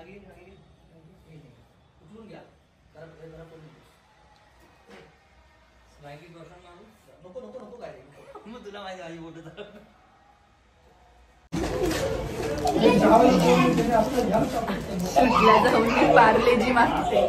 उचलून घ्या नको नको नको काय मग तुला माहिती माझी बोट जाऊन पार्लेजी मागते.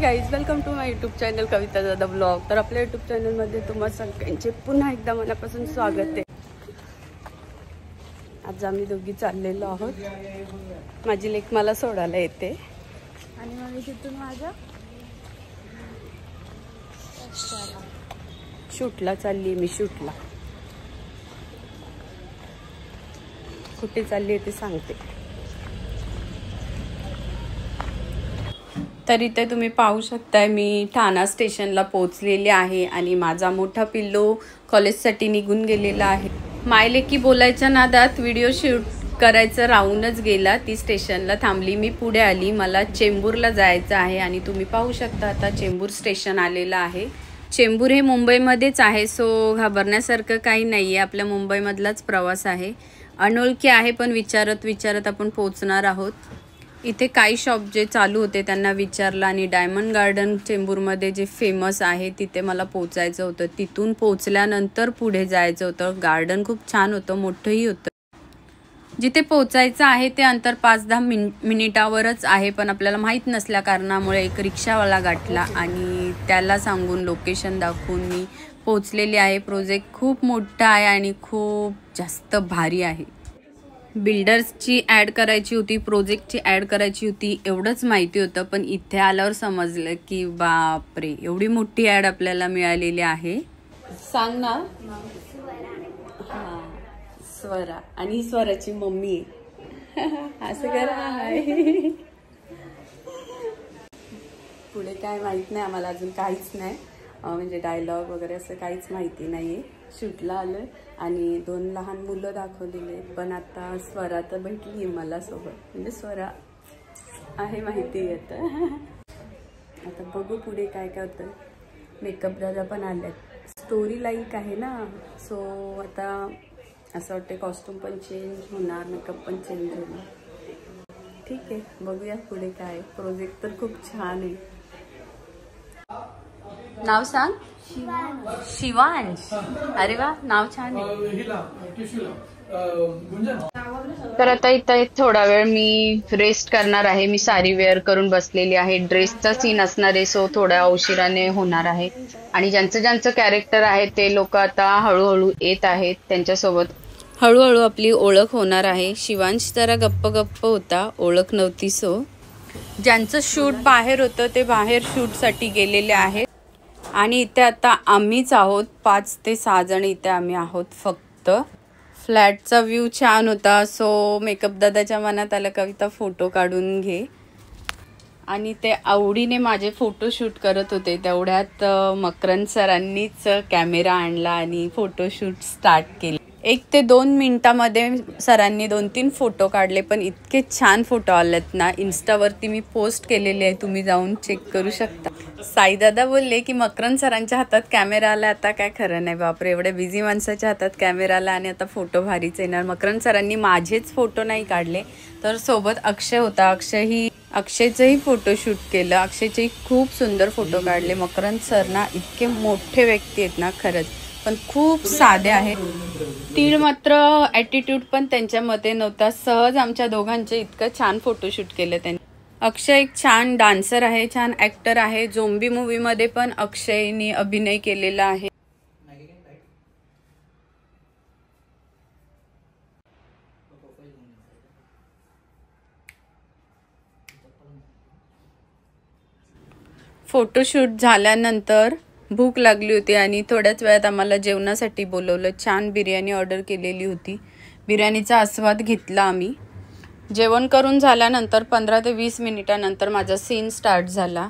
Guys welcome to my YouTube channel Kavita Dada vlog. तर आपल्या यूट्यूब चॅनलमध्ये तुम्हा सगळ्यांचे पुन्हा एकदा मनापासून स्वागत आहे. आज आम्ही दोघी चाललेलो आहोत. माझी लेक मला सोडायला येते आणि मग तिथून माझ्या शूटला चालली. मी शूटला कुठे चालली आहे ते सांगते. तर इथे तुम्ही पाहू शकताय मी ठाणा स्टेशनला पोहोचलेले आहे आणि माझा मोठा पिल्लू कॉलेजसाठी निघून गेलेला आहे. मायलेकी बोलायच्या नादात व्हिडिओ शूट करायचं राहूनच गेला. ती स्टेशनला थांबली. मी पुढे आली. मला चेंबूरला जायचं आहे आणि तुम्ही पाहू शकता आता चेंबूर स्टेशन आलेलं आहे. चेंबूर हे मुंबईमध्येच आहे, सो घाबरण्यासारखं काही नाही आहे. आपल्या मुंबईमधलाच प्रवास आहे. अनोळखी आहे पण विचारत विचारत आपण पोहोचणार आहोत. इथे काही शॉप जे चालू होते त्यांना विचारलं आणि डायमंड गार्डन चेंबूरमध्ये जे फेमस आहे तिथे मला पोचायचं होतं. तिथून पोचल्यानंतर पुढे जायचं होतं. गार्डन खूप छान होतं, मोठंही होतं. जिथे पोचायचं आहे ते अंतर 5-10 मिनिटावरच आहे, पण आपल्याला माहीत नसल्या कारणामुळे एक रिक्षावाला गाठला आणि त्याला सांगून लोकेशन दाखवून मी पोचलेली आहे. प्रोजेक्ट खूप मोठा आहे आणि खूप जास्त भारी आहे. बिल्डर्सची ॲड करायची होती, प्रोजेक्टची ॲड करायची होती एवढंच माहिती होतं, पण इथे आल्यावर समजलं की बापरे एवढी मोठी ॲड आपल्याला मिळालेली आहे. सांग ना. हां, स्वरा आणि ही स्वराची मम्मी आहे. असं करा. पुढे काय माहीत नाही आम्हाला, अजून काहीच नाही. म्हणजे डायलॉग वगैरे असं काहीच माहिती नाही आहे. शूटला आलं आणि 2 लहान मुलं दाखवलेले, पण आता स्वरा तर भेटली मला सोबत, म्हणजे स्वरा आहे माहिती येतं. आता बघू पुढे काय काय होतं. मेकअप दादा पण आल्यात. स्टोरी लाईक आहे ना, सो आता असं वाटतं कॉस्ट्यूम पण चेंज होणार, मेकअप पण चेंज होणार. ठीक आहे, बघूया पुढे काय. प्रोजेक्ट तर खूप छान आहे. नाव सांग. शिवांश. अरे वा, नाव छान आहे. तर आता इथं थोडा वेळ मी रेस्ट करणार आहे. मी साडी वेअर करून बसलेली आहे. ड्रेसचा सीन असणार आहे, सो थोड्या उशिराने होणार आहे. आणि ज्यांचं ज्यांचं कॅरेक्टर आहे ते लोक आता हळूहळू येत आहेत. त्यांच्यासोबत हळूहळू आपली ओळख होणार आहे. शिवांश जरा गप्प होता, ओळख नव्हती. सो ज्यांचं शूट बाहेर होतं ते बाहेर शूटसाठी गेलेले आहेत आणि इथे आता आम्हीच आहोत. 5 ते 6 जण इथे आम्ही आहोत फक्त. फ्लॅटचा व्ह्यू छान होता, सो मेकअप दादाच्या मनात आलं कविता फोटो काढून घे, आणि ते आवडीने माझे फोटो शूट करत होते. तेवढ्यात मकरंद सरांनीच कॅमेरा आणला आणि फोटोशूट स्टार्ट केले. 1 ते 2 मिनिटामध्ये सरांनी 2-3 फोटो काढले, पण इतके छान फोटो आलेत ना. इन्स्टावरती मी पोस्ट केलेले आहे, तुम्ही जाऊन चेक करू शकता. साईदादा बोलले की मकरंद सरांच्या हातात कॅमेरा आला, आता काय खरं नाही बापरे, एवढ्या बिझी माणसाच्या हातात कॅमेरा आला आणि आता फोटो भारीच येणार. मकरंद सरांनी माझेच फोटो नाही काढले, तर सोबत अक्षय होता. अक्षयचंही फोटोशूट केलं. अक्षयचेही खूप सुंदर फोटो काढले. मकरंद सर ना इतके मोठे व्यक्ती आहेत ना खरंच, पण खूप साधे आहेत. तीळ मात्र ॲटिट्यूड पण त्यांच्यामध्ये नव्हता. सहज आमच्या दोघांचे इतकं छान फोटोशूट केलं त्यांनी. अक्षय एक छान डान्सर आहे, छान ॲक्टर आहे. झोंबी मूवीमध्ये पण अक्षयनी अभिनय केलेला आहे. फोटोशूट झाल्यानंतर भूक लागली होती आणि थोड्याच वेळात आम्हाला जेवणासाठी बोलवलं. छान बिर्याणी ऑर्डर केलेली होती. बिर्याणीचा आस्वाद घेतला आम्ही. जेवण करून झाल्यानंतर 15 ते 20 मिनिटानंतर माझा सीन स्टार्ट झाला.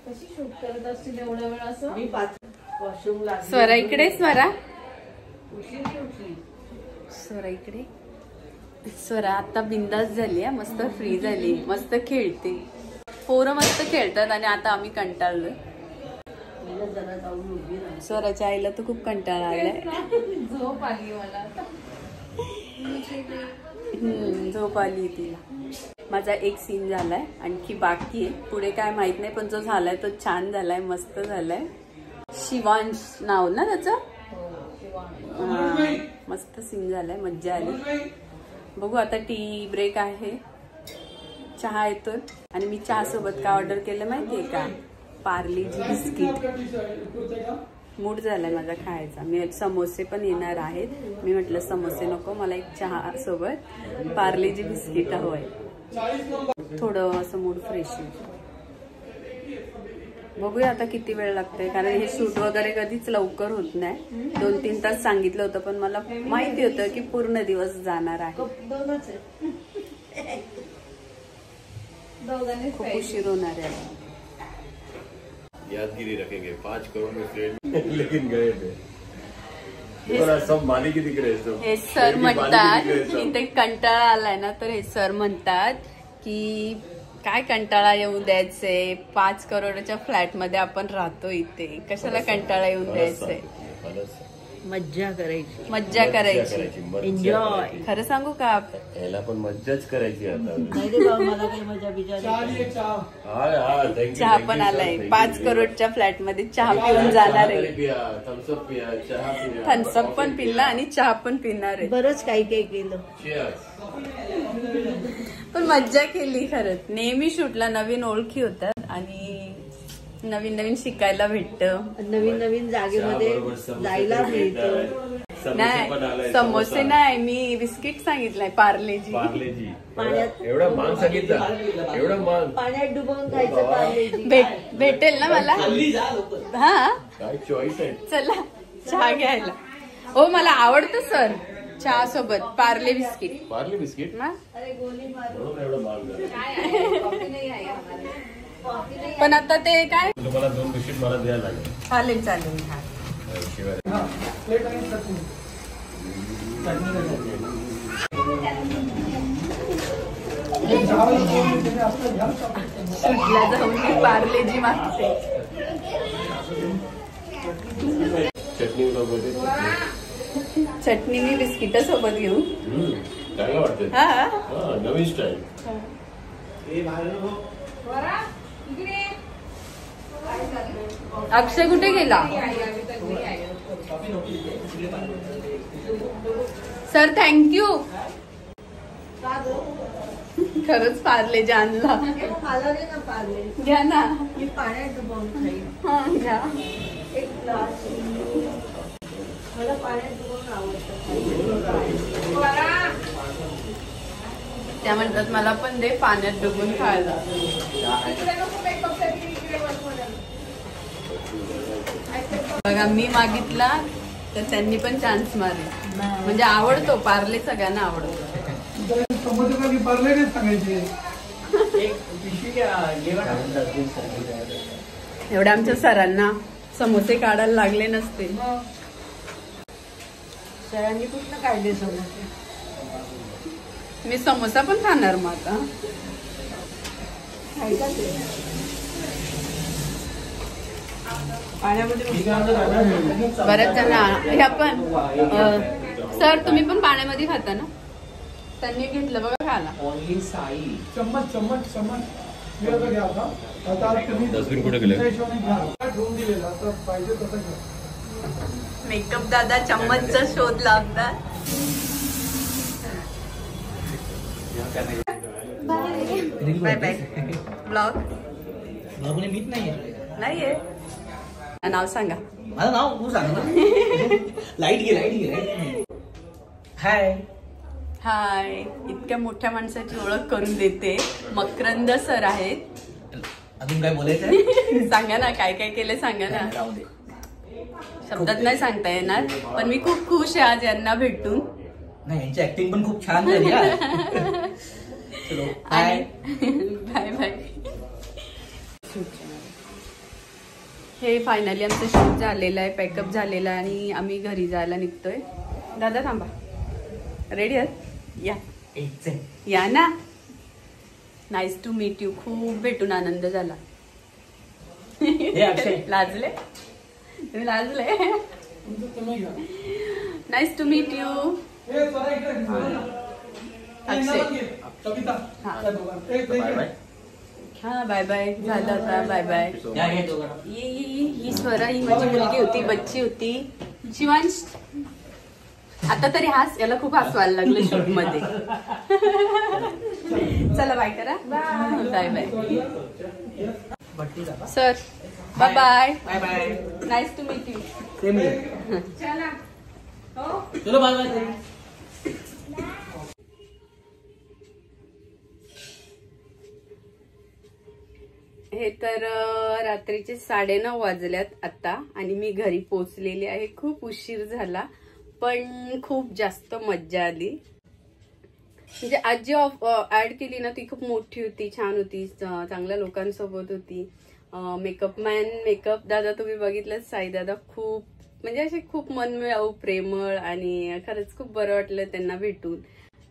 कशी शूट करत असतील एवढा वेळ असं? मी 5 वॉशरूमला स्वरा इकडे, स्वरा उठली. स्वरा इकडे. स्वरा आता बिंदास झाली आहे, मस्त फ्री झाली, मस्त खेळते. पोरं मस्त खेळतात आणि आता आम्ही कंटाळलोय. जरा जाऊन उभी राहा. स्वराच्या आईला तर खूप कंटाळा आलाय. झोप आली मला आता. झोप आली तिला. माझा एक सीन झालाय, आणखी बाकी आहे. पुढे काय माहित नाही, पण जो झालाय तो छान झालाय, मस्त झालाय. शिवांश नाव ना त्याचं. मस्त सीन झालाय, मज्जा आली. बघू आता टी ब्रेक आहे, चहा येतोय. आणि मी चहा सोबत काय ऑर्डर केलं माहितीये का? पार्लेजी बिस्किट. मूड झालाय माझा खायचा. मी समोसे पण येणार आहेत. मी म्हटलं समोसे नको, मला एक चहा सोबत पार्लेजी बिस्किट हवंय. थोडं असं मूड फ्रेश. बघूया आता किती वेळ लागतोय, कारण हे शूट वगैरे कधीच लवकर होत नाही. 2-3 तास सांगितलं होतं, पण मला माहिती होतं की पूर्ण दिवस जाणार आहे. खूप उशीर होणार आहे. यादगिरी रखेंगे 5 करोड़ में फ्रेंड लेकिन गए थे सब माली की दिख रहे सब. हे सर म्हणतात इथे कंटाळा आलाय ना, तर हे सर म्हणतात की काय कंटाळा येऊ द्यायचे, 5 करोडच्या फ्लॅट मध्ये आपण राहतो, इथे कशाला कंटाळा येऊन द्यायचंय. मज्जा करायची, मज्जा करायची, एन्जॉय. खरं सांगू का, याला पण मज्जाच करायची आता. नाही रे बाबा, मला काही मजा बिजा चहा पण आलाय. 5 करोडच्या फ्लॅट मध्ये चहा पिऊन जाणार आहे. थम्सअप पिया, चहा पिया, थम्सअप पण पिला आणि चहा पण पिणार आहे. बरंच काही काही केलं. पण मज्जा केली खरंच. नेहमी शूटला नवीन ओळखी होतात आणि नवीन नवीन शिकायला भेटतं. नवीन नवीन जागेमध्ये जायला मिळतं. नाही समोसे नाही, मी बिस्किट सांगितलंय पार्लेजी. पाण्यात एवढा मान सांगितलं, एवढा मान पाण्यात डुबवून खायचं पार्लेजी. भेटेल ना मला. हा काय चॉईस आहे. चला चहा घ्यायला. हो मला आवडतं सर चहा सोबत पार्ले बिस्किट. पार्ले बिस्किट ना अरे गोली मारू. म्हणून एवढं मान झालं. पण आता ते काय तुम्हाला 2 बिस्किट मला द्यायला लागेल. चालेल चालेल. हा शिवाय शूटला जाऊन मी पार्लेजी मागते. चटणी चटणी मी बिस्किट सोबत घेऊ. चांगलं वाटतं. हा नवीन स्टाईल. अक्षय कुठे गेला? Sir thank you. खरंच पार्ले आणला. मला दे ना पार्ले. घ्या ना. मी पाण्यात डुबवून खाईन. हा घ्या. एक ग्लास. मला पाण्यात डुबवून आवडतं. त्या म्हणतात मला पण दे पाण्यात डुबून खायला. बघा मी मागितला तर त्यांनी पण चान्स मारला. म्हणजे आवडतो पार्ले, सगळ्यांना आवडतो. एवढ्या आमच्या सरांना समोसे काढायला लागले नसतील. सरांनी कुठलं काढले समोसे? मी समोसा पण खाणार मग आता. खायचा ते पाण्यामध्ये. बऱ्याच जण ह्या पण सर तुम्ही पण पाण्यामध्ये खाता ना? त्यांनी घेतलं बघा खायला. चम्मच चम्मच चम्मच डस्टबिन कुठे गेले? मेकअप दादा चम्मचचा शोध लावतात. Bye bye. ब्लॉग मीच नाहीये. नाव सांगा. माझं नाव तू सांग ना. लाईट गे. हाय हाय. इतक्या मोठ्या माणसाची ओळख करून देते. मकरंद सर आहेत. अजून काय बोलायचं? सांगा ना काय काय केलं सांगा ना. राहू दे. शब्दात नाही सांगता येणार, पण मी खूप खुश आहे आज यांना भेटून. नाही यांची ऍक्टिंग पण खूप छान झाली. Bye bye. हे फायनली आमचं शूट झालेलं आहे, पॅकअप झालेलं आहे आणि आम्ही घरी जायला निघतोय. दादा थांबा, रेडी आहात? या ना. Nice to meet you. खूप भेटून आनंद झाला. लाजले तुम्ही, लाजले. Nice to meet you. हा बाय बाय झालं आता. Bye bye. ही स्वरा ही माझी मुलगी होती, बच्ची होती. शिवांश आता तरी हास, याला खूप हसवायला लागलं शूट मध्ये. चला बाय करा. Bye bye sir. Bye bye. Bye bye. Nice to meet you. चला हो चलो बाय बाय. हे तर रात्रीचे 9:30 वाजल्यात आता आणि मी घरी पोहोचलेली आहे. खूप उशीर झाला पण खूप जास्त मज्जा आली. म्हणजे आज जी ऍड केली ना ती खूप मोठी होती, छान होती, चांगल्या लोकांसोबत होती. मेकअप मॅन, मेकअप दादा तुम्ही बघितलं, साई दादा खूप म्हणजे असे खूप मनमिळाऊ, प्रेमळ आणि खरंच खूप बरं वाटलं त्यांना भेटून.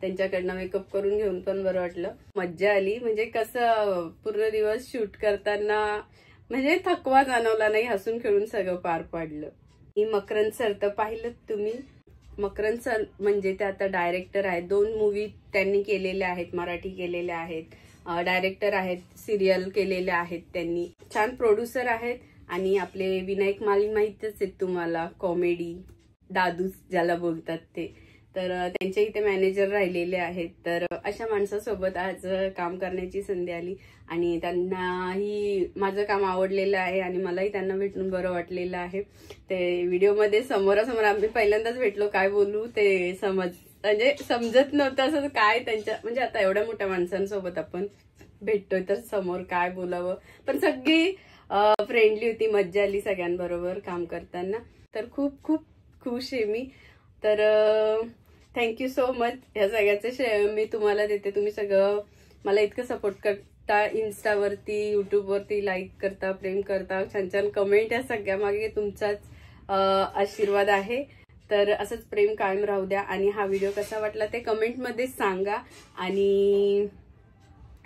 त्यांच्याकडनं मेकअप करून घेऊन पण बरं वाटलं. मज्जा आली. म्हणजे कसं पूर्ण दिवस शूट करताना म्हणजे थकवा जाणवला नाही, हसून खेळून सगळं पार पाडलं. ही मकरंद सर तर पाहिलं तुम्ही. मकरंद सर म्हणजे ते आता डायरेक्टर आहेत. 2 मूवी त्यांनी केलेल्या आहेत, मराठी केलेल्या आहेत. डायरेक्टर आहेत, सिरियल केलेल्या आहेत त्यांनी. छान प्रोड्युसर आहेत. आणि आपले विनायक माली माहितच आहेत तुम्हाला, कॉमेडी दादूस ज्याला बोलतात ते. तर त्यांच्या इथे मॅनेजर राहिलेले आहेत. तर अशा माणसासोबत आज काम करण्याची संधी आली आणि त्यांनाही माझं काम आवडलेलं आहे आणि मलाही त्यांना भेटून बरं वाटलेलं आहे. ते व्हिडिओमध्ये समोरासमोर आम्ही पहिल्यांदाच भेटलो, काय बोलू ते म्हणजे समजत नव्हतं असं काय त्यांच्या. म्हणजे आता एवढ्या मोठ्या माणसांसोबत आपण भेटतोय तर समोर काय बोलावं, पण सगळी फ्रेंडली होती, मज्जा आली सगळ्यांबरोबर काम करताना. तर खूप खूप खुश आहे मी. तर थँक्यू सो मच. ह्या सगळ्याचं श्रेय मी तुम्हाला देते. तुम्ही सगळं मला इतकं सपोर्ट करता, इन्स्टावरती, युट्यूबवरती लाईक करता, प्रेम करता, छान छान कमेंट, या सगळ्या मागे तुमचाच आशीर्वाद आहे. तर असंच प्रेम कायम राहू द्या. आणि हा व्हिडिओ कसा वाटला ते कमेंटमध्ये सांगा आणि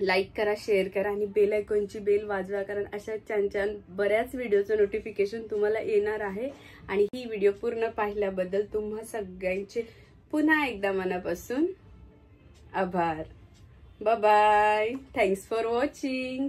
लाईक करा, शेअर करा आणि बेल आयकॉनची बेल वाजवा, कारण अशा छान छान बऱ्याच व्हिडिओचं नोटिफिकेशन तुम्हाला येणार आहे. आणि ही व्हिडिओ पूर्ण पाहिल्याबद्दल तुम्हा सगळ्यांचे पुन्हा एकदा मनापासून आभार. Bye bye. Thanks for watching.